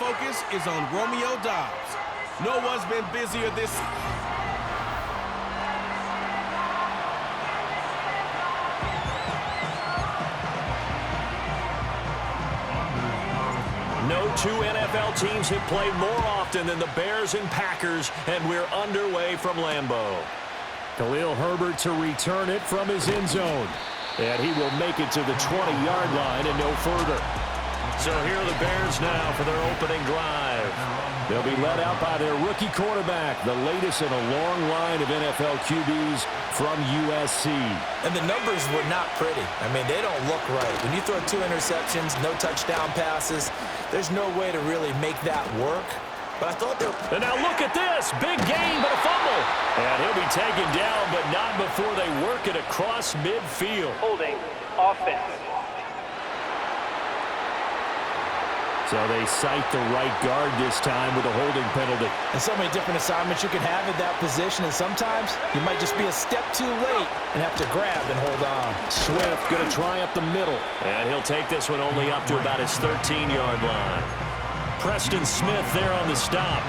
focus is on Romeo Dobbs. No one's been busier this No two NFL teams have played more often than the Bears and Packers, and we're underway from Lambeau. Khalil Herbert to return it from his end zone. And he will make it to the 20-yard line and no further. So here are the Bears now for their opening drive. They'll be led out by their rookie quarterback, the latest in a long line of NFL QBs from USC. And the numbers were not pretty. I mean, they don't look right. When you throw 2 interceptions, no touchdown passes, there's no way to really make that work. But I thought they were... And now look at this. Big gain, but a fumble. And he'll be taken down, but not before they work it across midfield. Holding offense. So they cite the right guard this time with a holding penalty. And so many different assignments you can have at that position, and sometimes you might just be a step too late and have to grab and hold on. Swift going to try up the middle. And he'll take this one only up to about his 13-yard line. Preston Smith there on the stop.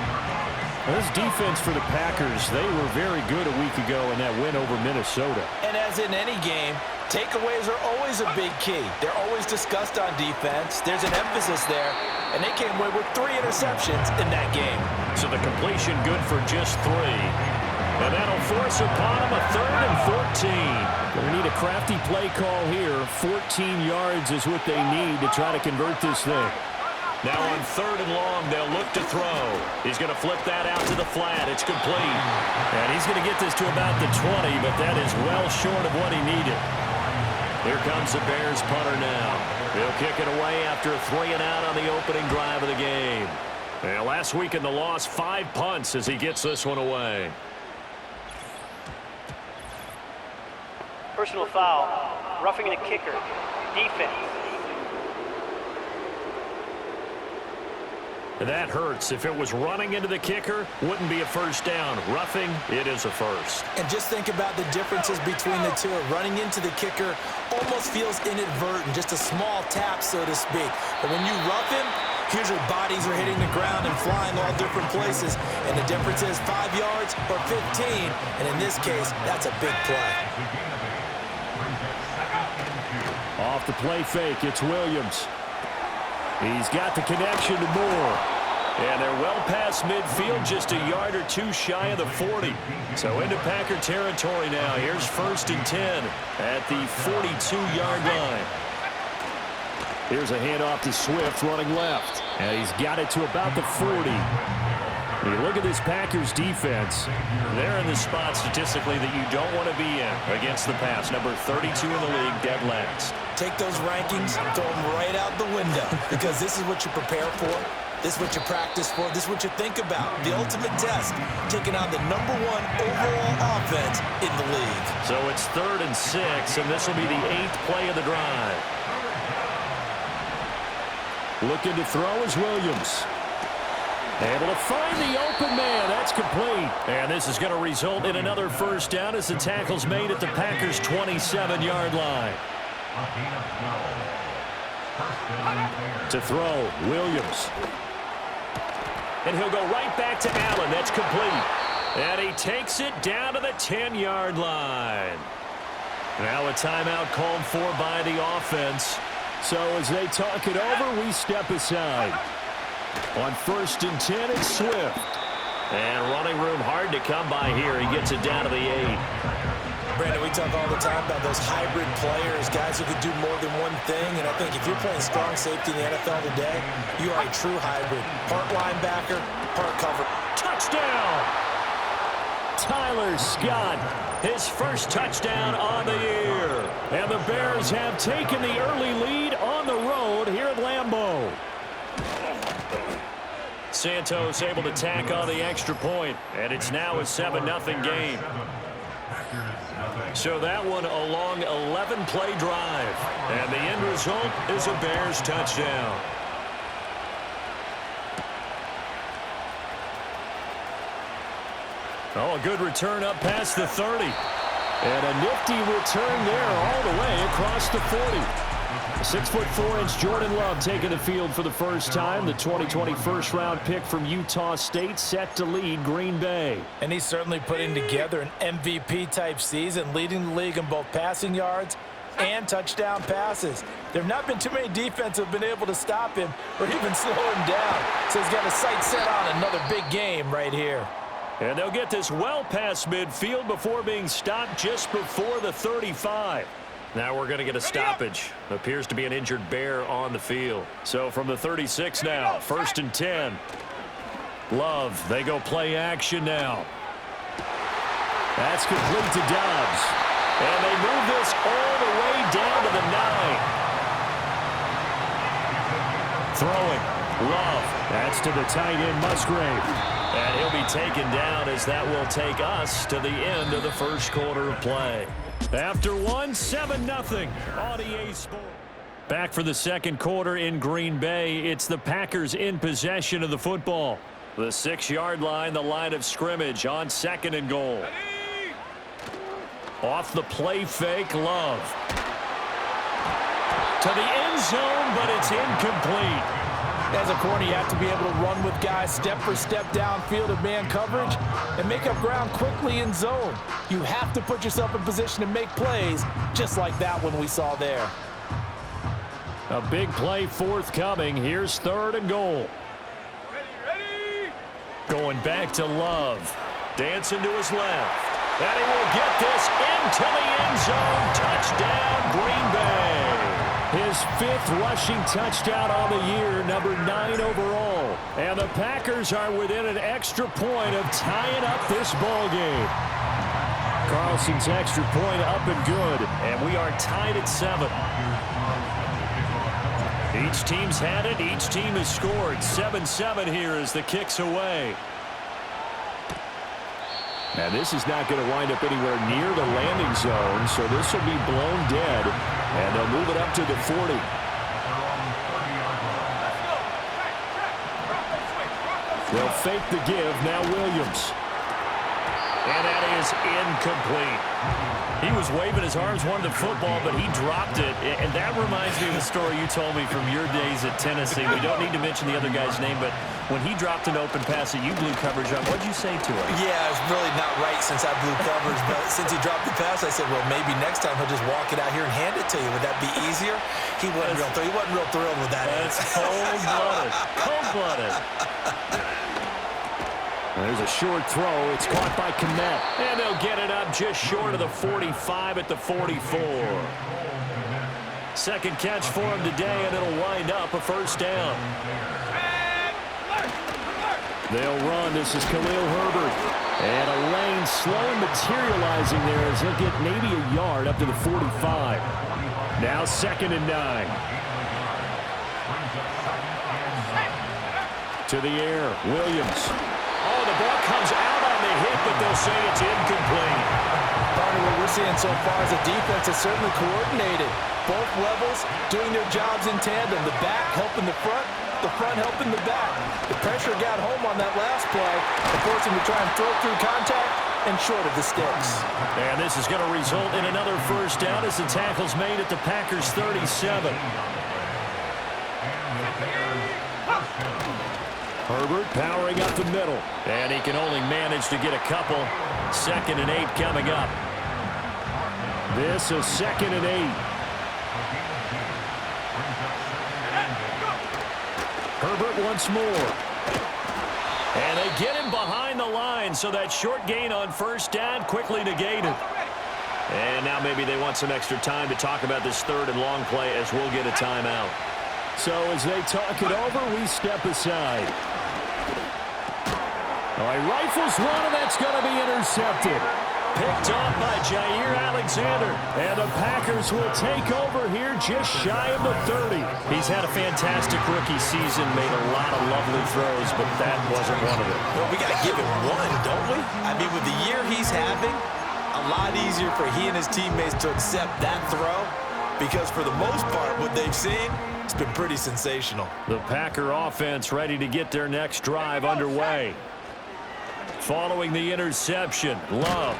This defense for the Packers, they were very good a week ago in that win over Minnesota. And as in any game, takeaways are always a big key. They're always discussed on defense. There's an emphasis there, and they came away with 3 interceptions in that game. So the completion good for just 3. And that'll force upon him a 3rd and 14. They need a crafty play call here. 14 yards is what they need to try to convert this thing. Now on 3rd and long, they'll look to throw. He's going to flip that out to the flat. It's complete. And he's going to get this to about the 20, but that is well short of what he needed. Here comes the Bears punter now. He'll kick it away after a 3-and-out on the opening drive of the game. And last week in the loss, 5 punts as he gets this one away. Personal foul. Roughing the kicker. Defense. That hurts. If it was running into the kicker, wouldn't be a first down. Roughing, it is a first. And just think about the differences between the two. Running into the kicker almost feels inadvertent, just a small tap, so to speak. But when you rough him, usually bodies are hitting the ground and flying all different places. And the difference is 5 yards or 15. And in this case, that's a big play. Off the play fake, it's Williams. He's got the connection to Moore. And they're well past midfield, just a yard or 2 shy of the 40. So into Packer territory now. Here's 1st and 10 at the 42-yard line. Here's a handoff to Swift running left. And he's got it to about the 40. When you look at this Packers defense, they're in the spot statistically that you don't want to be in against the pass. Number 32 in the league, dead last. Take those rankings, throw them right out the window, because this is what you prepare for. This is what you practice for. This is what you think about. The ultimate test, taking on the #1 overall offense in the league. So it's 3rd and 6, and this will be the 8th play of the drive. Looking to throw is Williams. Able to find the open man. That's complete. And this is going to result in another first down as the tackle's made at the Packers' 27-yard line. To throw, Williams. And he'll go right back to Allen. That's complete. And he takes it down to the 10-yard line. Now a timeout called for by the offense. So as they talk it over, we step aside. On 1st and 10, it's Swift. And running room hard to come by here. He gets it down to the 8. Brandon, we talk all the time about those hybrid players, guys who can do more than one thing. And I think if you're playing strong safety in the NFL today, you are a true hybrid. Part linebacker, part cover. Touchdown! Tyler Scott, his first touchdown on the year. And the Bears have taken the early lead on the road here at Lambeau. Santos able to tack on the extra point, and it's now a 7-0 game. So that one a long 11-play drive, and the end result is a Bears touchdown. Oh, a good return up past the 30. And a nifty return there all the way across the 40. 6'4" Jordan Love taking the field for the first time. The 2020 first-round pick from Utah State set to lead Green Bay. And he's certainly putting together an MVP-type season, leading the league in both passing yards and touchdown passes. There have not been too many defenses have been able to stop him or even slow him down. So he's got a sight set on another big game right here. And they'll get this well past midfield before being stopped just before the 35. Now we're going to get a stoppage. Appears to be an injured Bear on the field. So from the 36 now, 1st and 10. Love, they go play action now. That's complete to Dobbs. And they move this all the way down to the 9. Throwing, Love. That's to the tight end, Musgrave. And he'll be taken down as that will take us to the end of the first quarter of play. After one, 7-0 on EA Sports. Back for the second quarter in Green Bay. It's the Packers in possession of the football. The 6-yard line, the line of scrimmage on 2nd and goal. Off the play fake, Love. To the end zone, but it's incomplete. As a corner, you have to be able to run with guys step for step downfield in man coverage and make up ground quickly in zone. You have to put yourself in position to make plays, just like that one we saw there. A big play forthcoming. Here's 3rd and goal. Ready. Going back to Love. Dancing to his left. And he will get this into the end zone. Touchdown, Green Bay. His 5th rushing touchdown on the year, number 9 overall. And the Packers are within an extra point of tying up this ball game. Carlson's extra point up and good. And we are tied at 7. Each team's had it. Each team has scored. 7-7 here as the kick's away. And this is not going to wind up anywhere near the landing zone, so this will be blown dead, and they'll move it up to the 40. They'll fake the give. Now Williams. And that is incomplete. He was waving his arms, wanted the football, but he dropped it. And that reminds me of the story you told me from your days at Tennessee. We don't need to mention the other guy's name, but when he dropped an open pass that you blew coverage on, what'd you say to him? Yeah, it's really not right since I blew coverage, but since he dropped the pass, I said, well, maybe next time he'll just walk it out here and hand it to you. Would that be easier? He wasn't real thrilled with that. That's cold-blooded. Cold-blooded. There's a short throw. It's caught by Kmet. And they'll get it up just short of the 45 at the 44. Second catch for him today, and it'll wind up a first down. They'll run. This is Khalil Herbert. And a lane slowly materializing there as he'll get maybe a yard up to the 45. Now 2nd and 9. To the air, Williams. Oh, the ball comes out on the hit, but they'll say it's incomplete. Partner, what we're seeing so far is the defense is certainly coordinated. Both levels doing their jobs in tandem. The back helping the front helping the back. The pressure got home on that last play and forced him to try and throw through contact and short of the sticks. And this is going to result in another first down as the tackle's made at the Packers' 37. Herbert powering up the middle. And he can only manage to get a couple. 2nd and 8 coming up. This is 2nd and 8. Herbert once more. And they get him behind the line, so that short gain on first down quickly negated. And now maybe they want some extra time to talk about this 3rd and long play as we'll get a timeout. So as they talk it over, we step aside. All right, rifles one, and that's going to be intercepted. Picked off by Jair Alexander. And the Packers will take over here just shy of the 30. He's had a fantastic rookie season, made a lot of lovely throws, but that wasn't one of them. Well, we got to give him one, don't we? I mean, with the year he's having, a lot easier for he and his teammates to accept that throw because for the most part, what they've seen, it's been pretty sensational. The Packer offense ready to get their next drive underway. Following the interception, Love.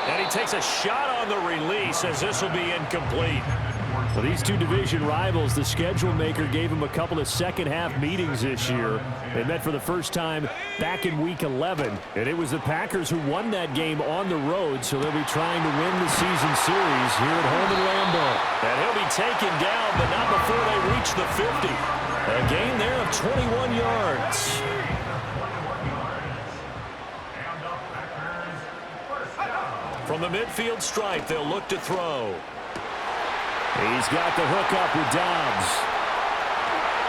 And he takes a shot on the release as this will be incomplete. Well, these two division rivals, the schedule maker gave them a couple of second-half meetings this year. They met for the first time back in Week 11, and it was the Packers who won that game on the road, so they'll be trying to win the season series here at home in Lambeau. And he'll be taken down, but not before they reach the 50. A gain there of 21 yards. From the midfield stripe, they'll look to throw. He's got the hook up with Dobbs.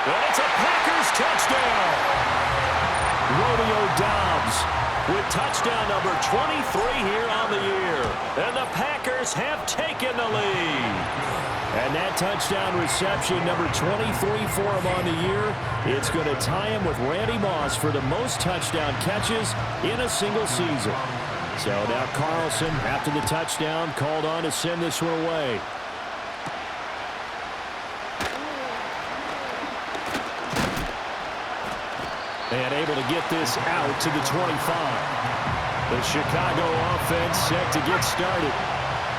And it's a Packers touchdown. Romeo Dobbs with touchdown number 23 here on the year. And the Packers have taken the lead. And that touchdown reception, number 23 for him on the year, it's going to tie him with Randy Moss for the most touchdown catches in a single season. So now Carlson, after the touchdown, called on to send this one away. And able to get this out to the 25. The Chicago offense set to get started.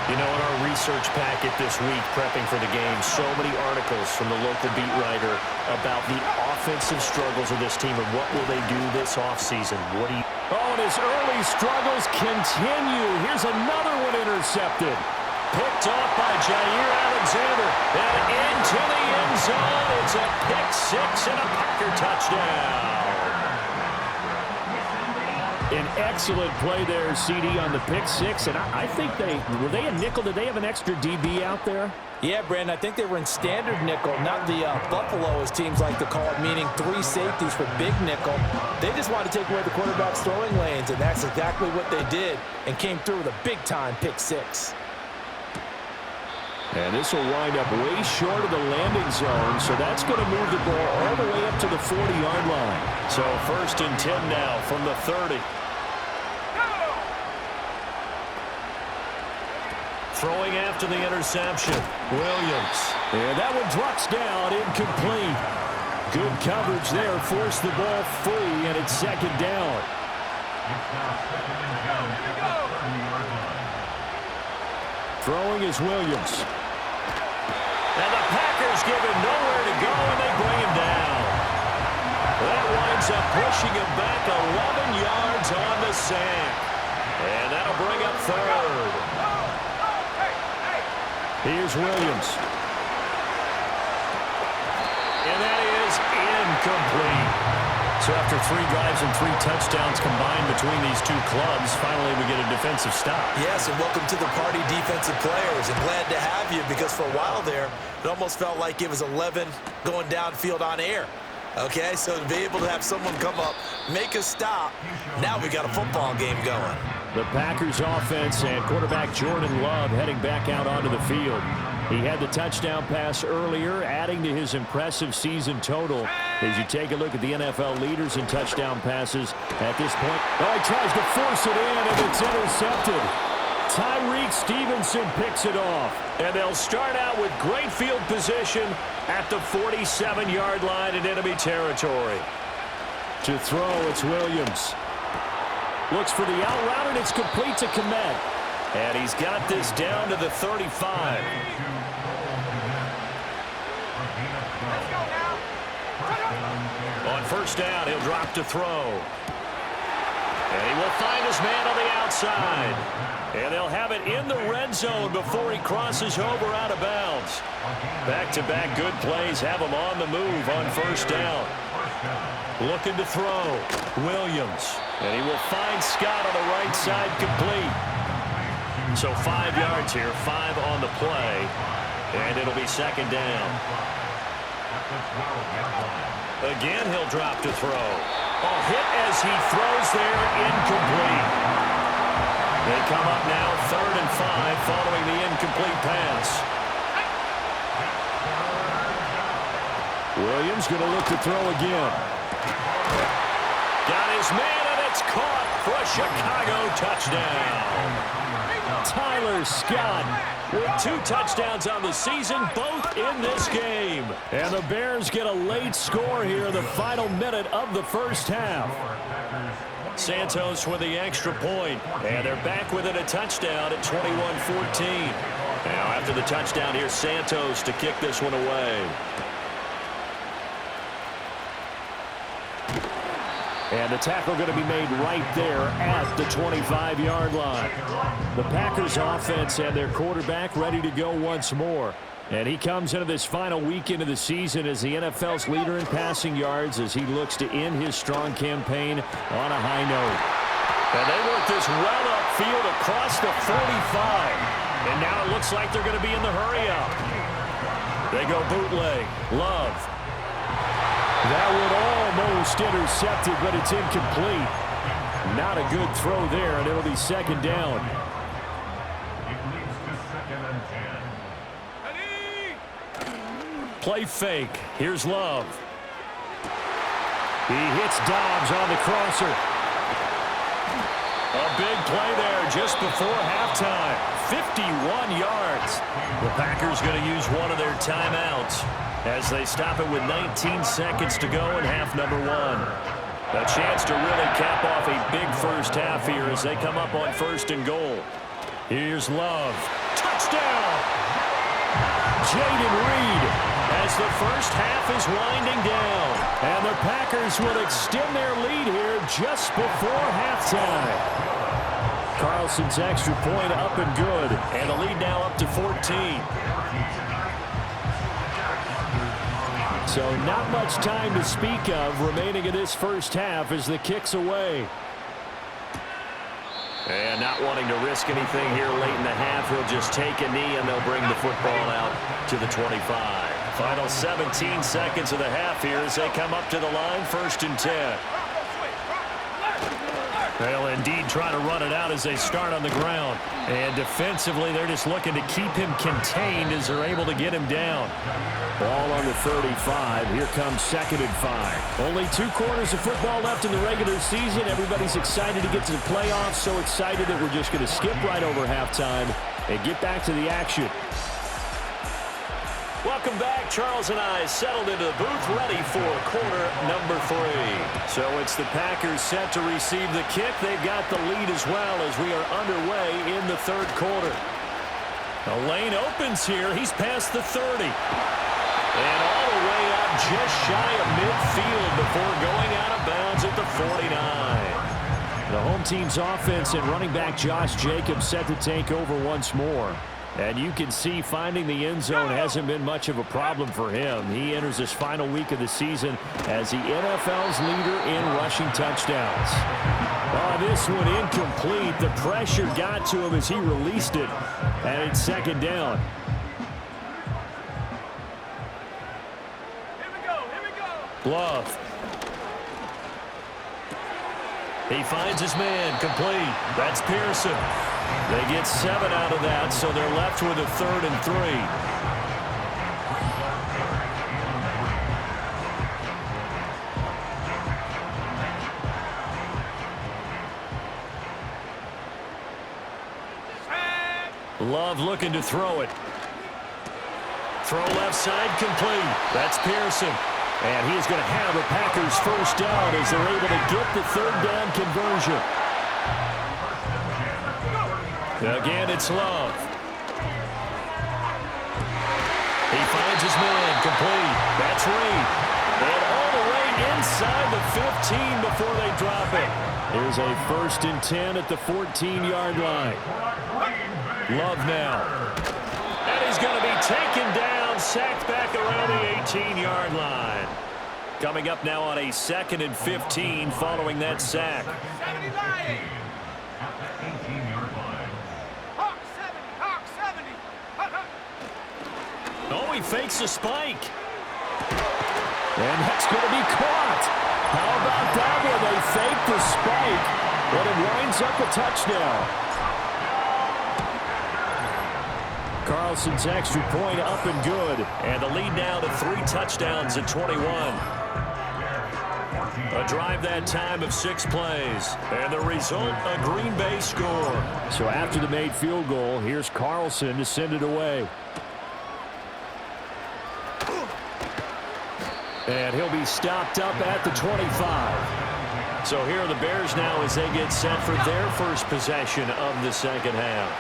You know, in our research packet this week, prepping for the game, so many articles from the local beat writer about the offensive struggles of this team and what will they do this offseason. What do you... Oh, and his early struggles continue. Here's another one intercepted. Picked off by Jair Alexander. And into the end zone. It's a pick six and a Packer touchdown. An excellent play there, CD, on the pick six. And I think were they a nickel? Did they have an extra DB out there? Yeah, Brandon, I think they were in standard nickel, not the Buffalo, as teams like to call it, meaning 3 safeties for big nickel. They just wanted to take away the quarterback's throwing lanes, and that's exactly what they did, and came through with a big-time pick six. And this will wind up way short of the landing zone, so that's going to move the ball all the way up to the 40-yard line. So 1st and 10 now from the 30. Throwing after the interception, Williams. And that one drops down, incomplete. Good coverage there, forced the ball free, and it's 2nd down. Throwing is Williams. And the Packers give him nowhere to go, and they bring him down. That winds up pushing him back 11 yards on the sack. And that'll bring up 3rd. Here's Williams. And that is incomplete. So after 3 drives and 3 touchdowns combined between these two clubs, finally we get a defensive stop. Yes, and welcome to the party, defensive players. And glad to have you, because for a while there, it almost felt like it was 11 going downfield on air. Okay, so to be able to have someone come up, make a stop, now we got a football game going. The Packers offense and quarterback Jordan Love heading back out onto the field. He had the touchdown pass earlier, adding to his impressive season total. As you take a look at the NFL leaders in touchdown passes at this point. Oh, he tries to force it in, and it's intercepted. Tyreek Stevenson picks it off. And they'll start out with great field position at the 47-yard line in enemy territory. To throw, it's Williams. Looks for the out route, and it's complete to Kmet. And he's got this down to the 35. On 1st down, he'll drop to throw. And he will find his man on the outside. And they'll have it in the red zone before he crosses over out of bounds. Back-to-back good plays have him on the move on 1st down. Looking to throw. Williams. And he will find Scott on the right side, complete. So 5 yards here, 5 on the play. And it'll be 2nd down. Again, he'll drop to throw. A hit as he throws there, incomplete. They come up now 3rd and 5 following the incomplete pass. Williams going to look to throw again. Got his man, and it's caught for a Chicago touchdown. Tyler Scott with 2 touchdowns on the season, both in this game. And the Bears get a late score here in the final minute of the 1st half. Santos with the extra point, and they're back within a touchdown at 21-14. Now after the touchdown, here's Santos to kick this one away. And the tackle going to be made right there at the 25-yard line. The Packers offense and their quarterback ready to go once more. And he comes into this final weekend of the season as the NFL's leader in passing yards as he looks to end his strong campaign on a high note. And they work this well upfield across the 45. And now it looks like they're going to be in the hurry-up. They go bootleg. Love. That would almost intercept it, but it's incomplete. Not a good throw there, and it'll be second down. Play fake. Here's Love. He hits Dobbs on the crosser. A big play there just before halftime. 51 yards. The Packers going to use one of their timeouts as they stop it with 19 seconds to go in half number one. A chance to really cap off a big first half here as they come up on 1st and goal. Here's Love. Touchdown! Jaden Reed as the first half is winding down. And the Packers will extend their lead here just before halftime. Carlson's extra point up and good. And the lead now up to 14. So not much time to speak of remaining in this first half as the kick's away. And not wanting to risk anything here late in the half, he'll just take a knee and they'll bring the football out to the 25. Final 17 seconds of the half here as they come up to the line, 1st and 10. They'll indeed try to run it out as they start on the ground. And defensively, they're just looking to keep him contained as they're able to get him down. Ball on the 35. Here comes 2nd and 5. Only 2 quarters of football left in the regular season. Everybody's excited to get to the playoffs. So excited that we're just going to skip right over halftime and get back to the action. Welcome back. Charles and I settled into the booth ready for quarter number 3. So it's the Packers set to receive the kick. They've got the lead as well as we are underway in the 3rd quarter. The lane opens here. He's past the 30. And all the way up just shy of midfield before going out of bounds at the 49. The home team's offense and running back Josh Jacobs set to take over once more. And you can see finding the end zone hasn't been much of a problem for him. He enters his final week of the season as the NFL's leader in rushing touchdowns. Oh, this one incomplete. The pressure got to him as he released it. And it's 2nd down. Love. He finds his man, complete. That's Pearson. They get 7 out of that, so they're left with a 3rd and 3. Love looking to throw it. Throw left side, complete. That's Pearson. And he is going to have the Packers first down as they're able to get the 3rd down conversion. Again, it's Love. He finds his man, complete. That's Reed. And all the way inside the 15 before they drop it. Here's a 1st and 10 at the 14-yard line. Love now. And he's going to be taken down, sacked back around the 18-yard line. Coming up now on a 2nd and 15 following that sack. Oh, he fakes a spike. And that's going to be caught. How about that one? They fake the spike, but it winds up a touchdown. Carlson's extra point up and good. And the lead now to 3 touchdowns at 21. A drive that time of 6 plays. And the result, a Green Bay score. So after the made field goal, here's Carlson to send it away. And he'll be stopped up at the 25. So here are the Bears now as they get set for their first possession of the 2nd half.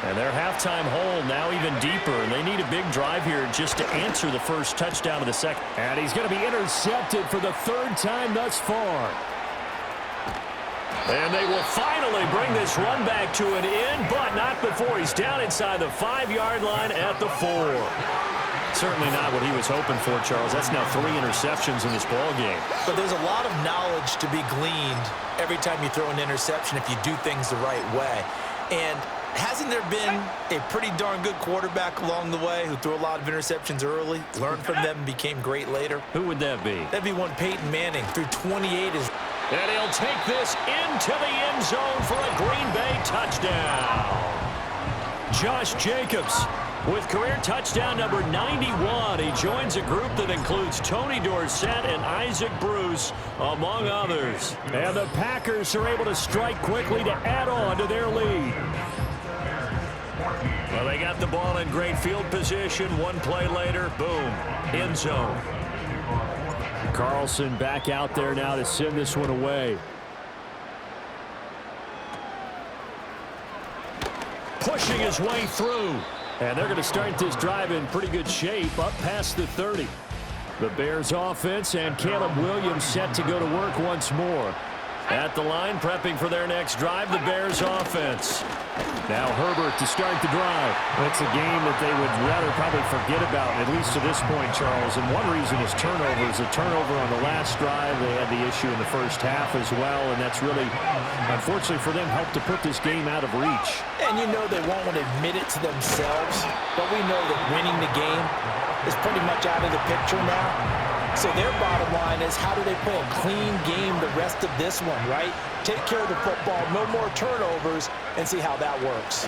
And their halftime hole now even deeper, and they need a big drive here just to answer the first touchdown of the second. And he's going to be intercepted for the third time thus far. And they will finally bring this run back to an end, but not before he's down inside the 5-yard line at the 4. Certainly not what he was hoping for, Charles. That's now 3 interceptions in this ball game. But there's a lot of knowledge to be gleaned every time you throw an interception if you do things the right way. And hasn't there been a pretty darn good quarterback along the way who threw a lot of interceptions early, learned from them, and became great later? Who would that be? That'd be one Peyton Manning. Threw 28 as... And he'll take this into the end zone for a Green Bay touchdown. Josh Jacobs with career touchdown number 91. He joins a group that includes Tony Dorsett and Isaac Bruce, among others. And the Packers are able to strike quickly to add on to their lead. Well, they got the ball in great field position. One play later, boom, end zone. Carlson back out there now to send this one away. Pushing his way through. And they're going to start this drive in pretty good shape up past the 30. The Bears offense and Caleb Williams set to go to work once more. At the line, prepping for their next drive, the Bears offense. Now Herbert to start the drive. It's a game that they would rather probably forget about, at least to this point, Charles. And one reason is turnovers. A turnover on the last drive. They had the issue in the first half as well, and that's really, unfortunately for them, helped to put this game out of reach. And you know they won't want to admit it to themselves, but we know that winning the game is pretty much out of the picture now. So their bottom line is, how do they play a clean game the rest of this one, right? Take care of the football, no more turnovers, and see how that works.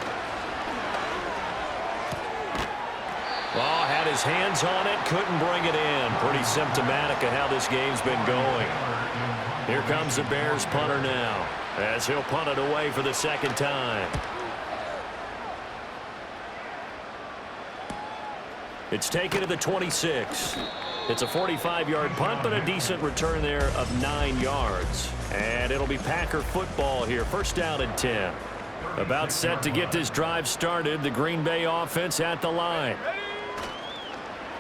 Oh, had his hands on it, couldn't bring it in. Pretty symptomatic of how this game's been going. Here comes the Bears punter now, as he'll punt it away for the second time. It's taken to the 26. It's a 45-yard punt, but a decent return there of 9 yards. And it'll be Packer football here. First down and 10. About set to get this drive started. The Green Bay offense at the line.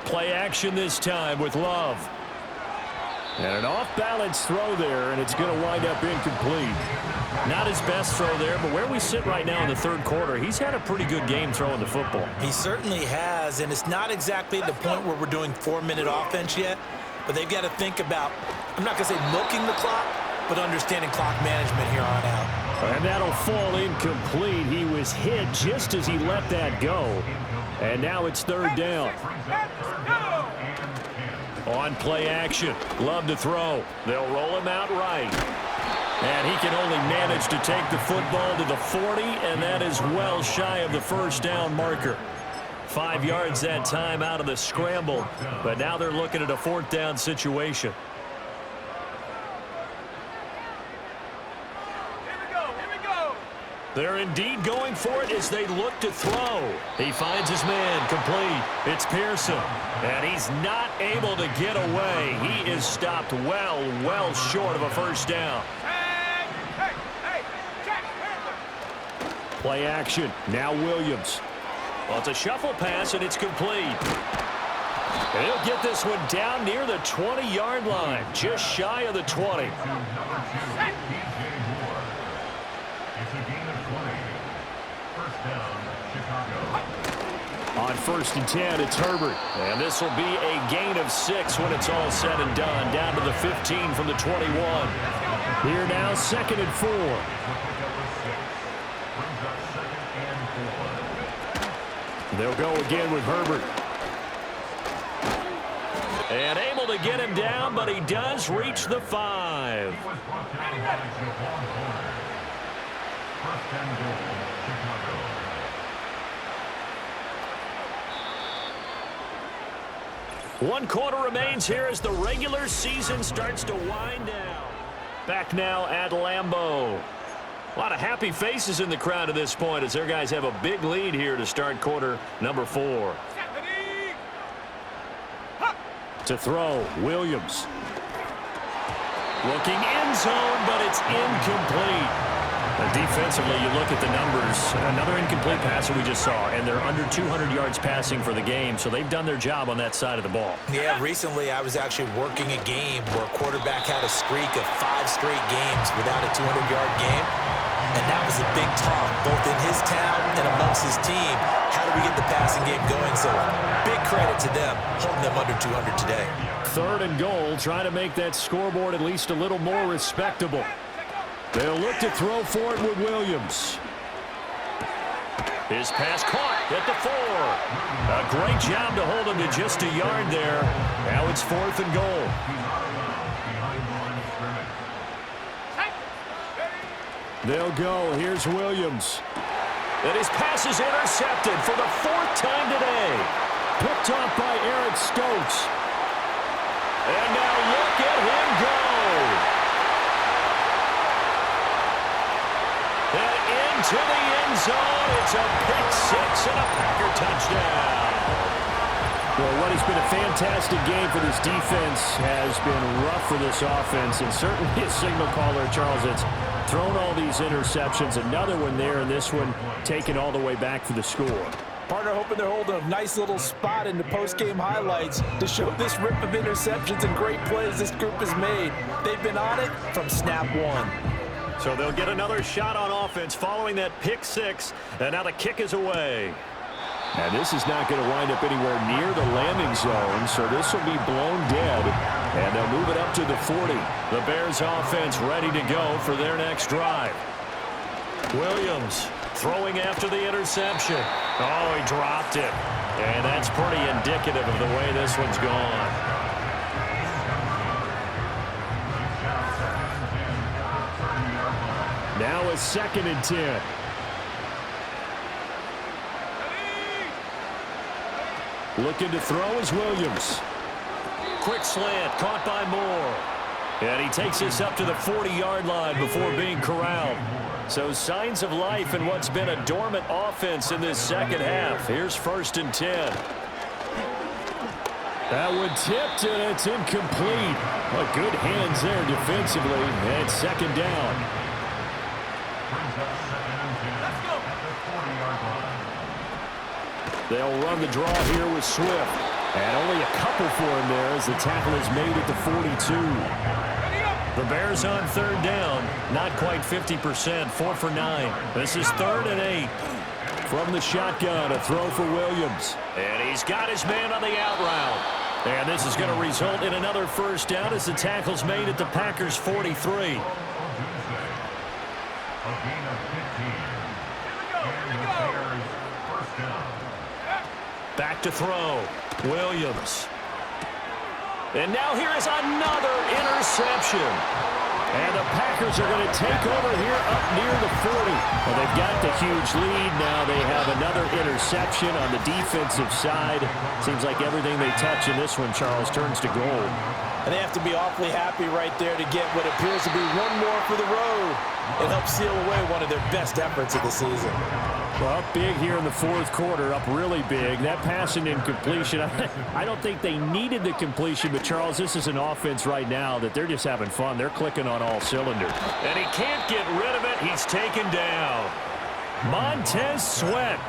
Play action this time with Love. And an off-balance throw there, and it's going to wind up incomplete. Not his best throw there, but where we sit right now in the third quarter, he's had a pretty good game throwing the football. He certainly has, and it's not exactly the point where we're doing 4-minute offense yet, but they've got to think about, I'm not going to say milking the clock, but understanding clock management here on out. And that'll fall incomplete. He was hit just as he let that go. And now it's third down. On play action, Love to throw. They'll roll him out right. And he can only manage to take the football to the 40, and that is well shy of the first down marker. 5 yards that time out of the scramble, but now they're looking at a fourth down situation. They're indeed going for it as they look to throw. He finds his man, complete. It's Pearson, and he's not able to get away. He is stopped well short of a first down. Play action. Now Williams. Well, it's a shuffle pass, and it's complete. And he'll get this one down near the 20-yard line, just shy of the 20. On first and 10, it's Herbert. And this will be a gain of 6 when it's all said and done. Down to the 15 from the 21. Here now, second and 4. They'll go again with Herbert. And able to get him down, but he does reach the 5. One quarter remains here as the regular season starts to wind down. Back now at Lambeau. A lot of happy faces in the crowd at this point as their guys have a big lead here to start quarter number 4. To throw, Williams. Looking end zone, but it's incomplete. Defensively, you look at the numbers. Another incomplete pass that we just saw, and they're under 200 yards passing for the game, so they've done their job on that side of the ball. Yeah, recently I was actually working a game where a quarterback had a streak of 5 straight games without a 200-yard game, and that was a big talk, both in his town and amongst his team. How do we get the passing game going? So big credit to them, holding them under 200 today. 3rd and goal, trying to make that scoreboard at least a little more respectable. They'll look to throw for it with Williams. His pass caught at the 4. A great job to hold him to just a yard there. Now it's 4th and goal. They'll go. Here's Williams. And his pass is intercepted for the 4th time today. Picked off by Eric Stokes. And now look at him go. And into the end zone. It's a pick 6 and a Packer touchdown. Well, what has been a fantastic game for this defense has been rough for this offense, and certainly a signal caller, Charles, it's thrown all these interceptions. Another one there, and this one taken all the way back for the score. Partner hoping they're holding a nice little spot in the post-game highlights to show this rip of interceptions and great plays this group has made. They've been on it from snap 1. So they'll get another shot on offense following that pick 6, and now the kick is away. And this is not going to wind up anywhere near the landing zone, so this will be blown dead, and they'll move it up to the 40. The Bears offense ready to go for their next drive. Williams throwing after the interception. Oh, he dropped it. And that's pretty indicative of the way this one's gone. Now a 2nd and 10. Looking to throw is Williams. Quick slant, caught by Moore. And he takes this up to the 40-yard line before being corralled. So signs of life in what's been a dormant offense in this second half. Here's 1st and 10. That one tipped, and it's incomplete. Well, good hands there defensively, and 2nd down. They'll run the draw here with Swift. And only a couple for him there as the tackle is made at the 42. The Bears on 3rd down. Not quite 50%. 4 for 9. This is 3rd and 8. From the shotgun, a throw for Williams. And he's got his man on the out route. And this is going to result in another 1st down as the tackle's made at the Packers' 43. Back to throw. Williams. And now here is another interception. And the Packers are going to take over here up near the 40. Well, they've got the huge lead. Now they have another interception on the defensive side. Seems like everything they touch in this one, Charles, turns to gold. And they have to be awfully happy right there to get what appears to be one more for the road. It helps seal away one of their best efforts of the season. Well, up big here in the 4th quarter, up really big. That passing incompletion, I don't think they needed the completion, but Charles, this is an offense right now that they're just having fun. They're clicking on all cylinders. And he can't get rid of it. He's taken down. Montez Sweat.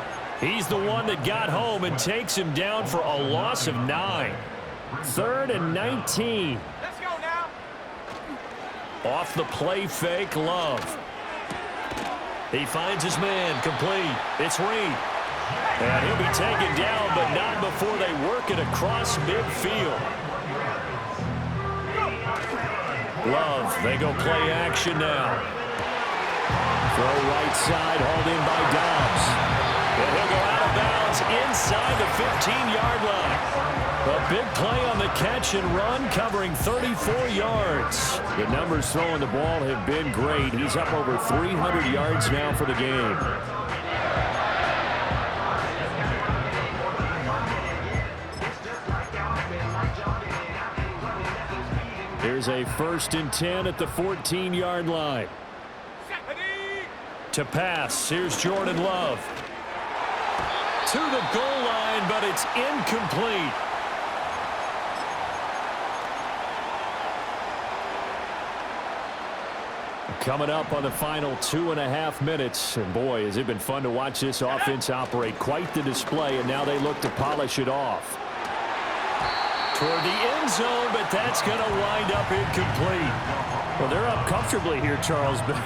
He's the one that got home and takes him down for a loss of 9. 3rd and 19. Let's go now. Off the play fake, Love. He finds his man, complete. It's Reed. And he'll be taken down, but not before they work it across midfield. Love, they go play action now. Throw right side, hauled in by Dobbs. And he'll go out of bounds inside the 15-yard line. A big play on the catch and run, covering 34 yards. The numbers throwing the ball have been great. He's up over 300 yards now for the game. Here's a 1st and 10 at the 14-yard line. To pass, here's Jordan Love. To the goal line, but it's incomplete. Coming up on the final 2.5 minutes. And boy, has it been fun to watch this offense operate. Quite the display, and now they look to polish it off. Toward the end zone, but that's going to wind up incomplete. Well, they're up comfortably here, Charles, but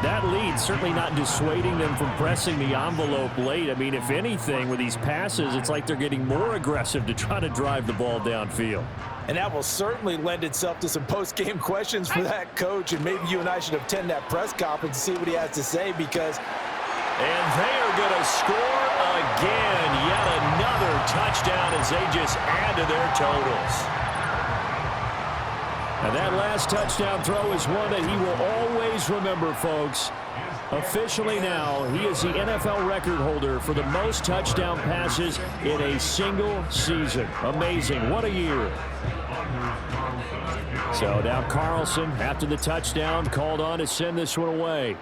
that lead certainly not dissuading them from pressing the envelope late. I mean, if anything, with these passes, it's like they're getting more aggressive to try to drive the ball downfield. And that will certainly lend itself to some post-game questions for that coach, and maybe you and I should attend that press conference to see what he has to say, because... And they are going to score again. Yet another touchdown as they just add to their totals. And that last touchdown throw is one that he will always remember, folks. Officially now, he is the NFL record holder for the most touchdown passes in a single season. Amazing. What a year. So now Carlson, after the touchdown, called on to send this one away.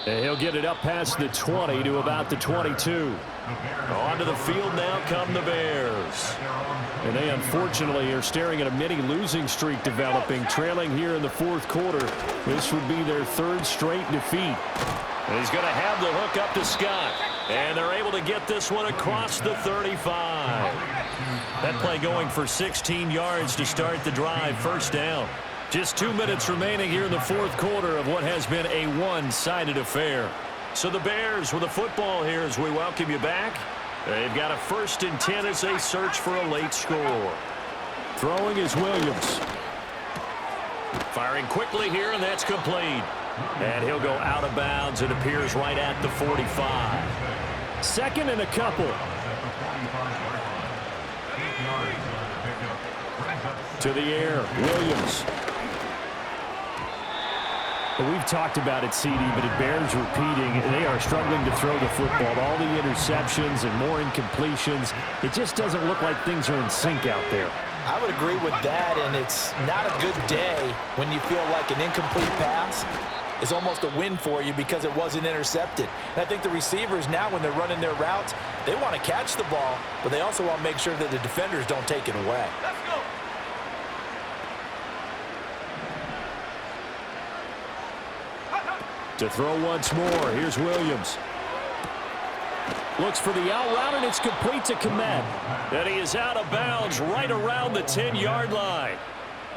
And he'll get it up past the 20 to about the 22. Onto the field now come the Bears. And they unfortunately are staring at a mini losing streak developing, trailing here in the fourth quarter. This would be their third straight defeat. And he's going to have the hook up to Scott. And they're able to get this one across the 35. That play going for 16 yards to start the drive. First down. Just 2 minutes remaining here in the fourth quarter of what has been a one-sided affair. So the Bears with the football here as we welcome you back. They've got a 1st and 10 as they search for a late score. Throwing is Williams. Firing quickly here, and that's complete. And he'll go out of bounds. It appears right at the 45. Second and a couple. To the air, Williams. We've talked about it, CD, but it bears repeating. They are struggling to throw the football. All the interceptions and more incompletions. It just doesn't look like things are in sync out there. I would agree with that, and it's not a good day when you feel like an incomplete pass is almost a win for you because it wasn't intercepted. And I think the receivers now, when they're running their routes, they want to catch the ball, but they also want to make sure that the defenders don't take it away. Let's go. To throw once more, here's Williams. Looks for the out route, and it's complete to Komet. And he is out of bounds right around the 10-yard line.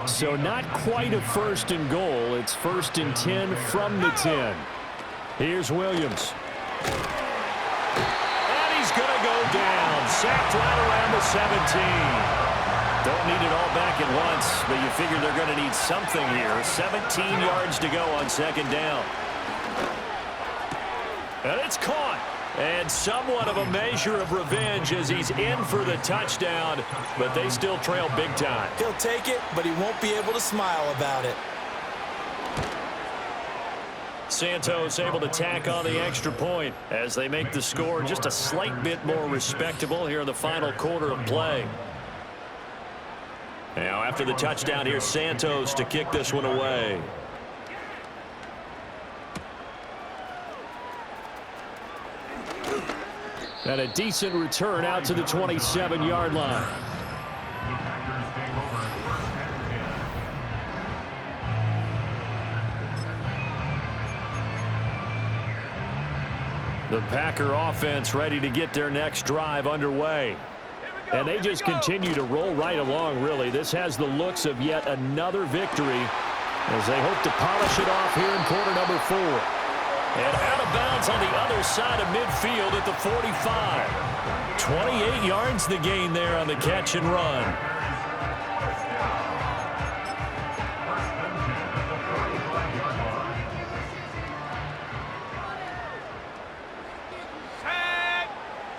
So not quite a 1st and goal. It's 1st and 10 from the 10. Here's Williams. And he's going to go down. Sacked right around the 17. Don't need it all back at once, but you figure they're going to need something here. 17 yards to go on 2nd down. And it's caught. And somewhat of a measure of revenge as he's in for the touchdown, but they still trail big time. He'll take it, but he won't be able to smile about it. Santos able to tack on the extra point as they make the score just a slight bit more respectable here in the final quarter of play. Now after the touchdown, here's Santos to kick this one away. And a decent return out to the 27-yard line. The Packer offense ready to get their next drive underway. And they just continue to roll right along, really. This has the looks of yet another victory as they hope to polish it off here in quarter number 4. And out of bounds on the other side of midfield at the 45. 28 yards the gain there on the catch and run.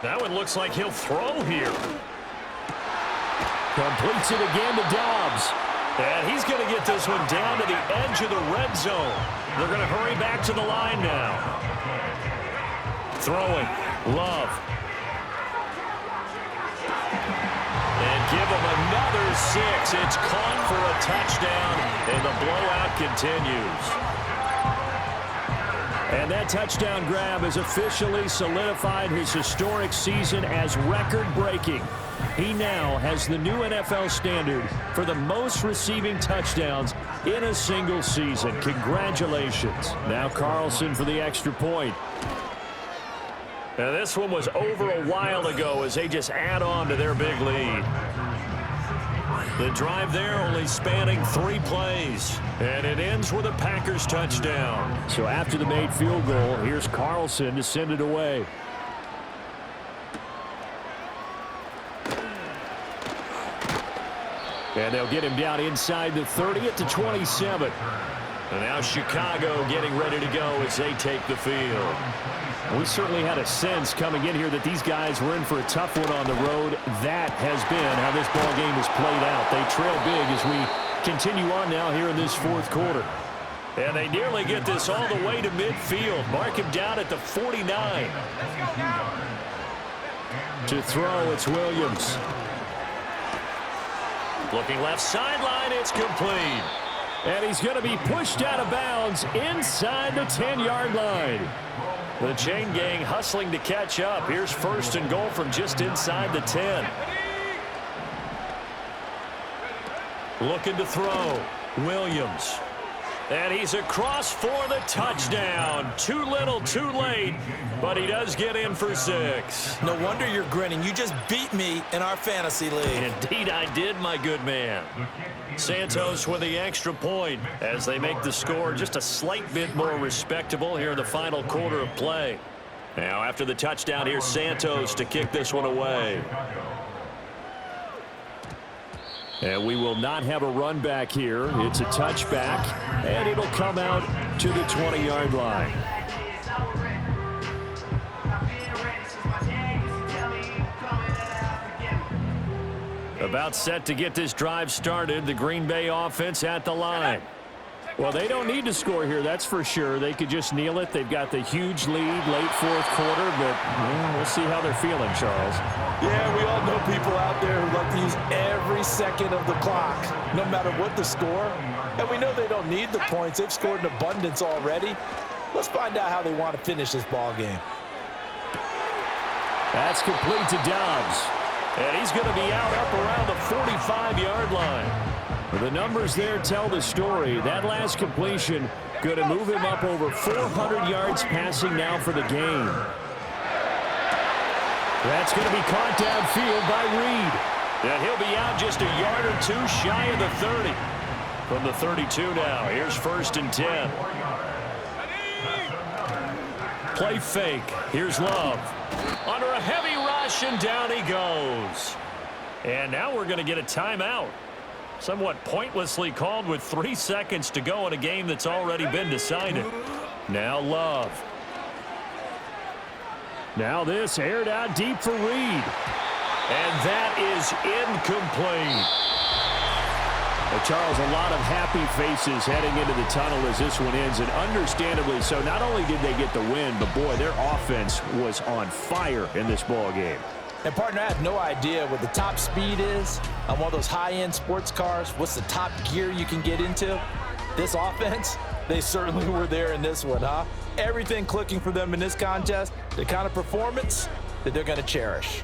That one looks like he'll throw here. Completes it again to Dobbs. And he's going to get this one down to the edge of the red zone. They're going to hurry back to the line now. Throwing. Love. And give him another 6. It's caught for a touchdown, and the blowout continues. And that touchdown grab has officially solidified his historic season as record-breaking. He now has the new NFL standard for the most receiving touchdowns in a single season. Congratulations. Now Carlson for the extra point. Now this one was over a while ago as they just add on to their big lead. The drive there only spanning 3 plays. And it ends with a Packers touchdown. So after the made field goal, here's Carlson to send it away. And they'll get him down inside the 30 at the 27. And now Chicago getting ready to go as they take the field. We certainly had a sense coming in here that these guys were in for a tough one on the road. That has been how this ball game has played out. They trail big as we continue on now here in this fourth quarter. And they nearly get this all the way to midfield. Mark him down at the 49. To throw, it's Williams. Looking left sideline, it's complete. And he's going to be pushed out of bounds inside the 10-yard line. The chain gang hustling to catch up. Here's 1st and goal from just inside the 10. Looking to throw. Williams. And he's across for the touchdown. Too little, too late, but he does get in for 6. No wonder you're grinning. You just beat me in our fantasy league. Indeed I did, my good man. Santos with the extra point as they make the score just a slight bit more respectable here in the final quarter of play. Now after the touchdown, here's Santos to kick this one away. And we will not have a run back here. It's a touchback, and it'll come out to the 20-yard line. About set to get this drive started. The Green Bay offense at the line. Well, they don't need to score here, that's for sure. They could just kneel it. They've got the huge lead late fourth quarter, but we'll see how they're feeling, Charles. Yeah, we all know people out there who like to use every second of the clock, no matter what the score. And we know they don't need the points. They've scored in abundance already. Let's find out how they want to finish this ball game. That's complete to Dobbs. And he's going to be out up around the 45-yard line. The numbers there tell the story. That last completion going to move him up over 400 yards passing now for the game. That's going to be caught downfield by Reed. And he'll be out just a yard or 2 shy of the 30. From the 32 now, here's 1st and 10. Play fake. Here's Love. Under a heavy rush, and down he goes. And now we're going to get a timeout. Somewhat pointlessly called with 3 seconds to go in a game that's already been decided. Now Love. Now this aired out deep for Reed. And that is incomplete. Well, Charles, a lot of happy faces heading into the tunnel as this one ends, and understandably so. Not only did they get the win, but boy, their offense was on fire in this ball game. And, partner, I have no idea what the top speed is on one of those high-end sports cars. What's the top gear you can get into? This offense, they certainly were there in this one, huh? Everything clicking for them in this contest, the kind of performance that they're going to cherish.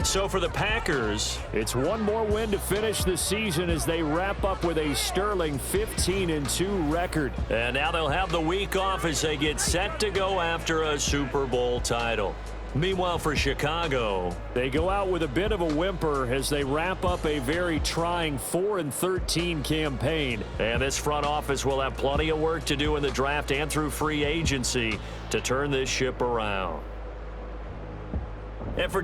So for the Packers, it's one more win to finish the season as they wrap up with a sterling 15-2 record. And now they'll have the week off as they get set to go after a Super Bowl title. Meanwhile, for Chicago, they go out with a bit of a whimper as they wrap up a very trying 4-13 campaign. And this front office will have plenty of work to do in the draft and through free agency to turn this ship around.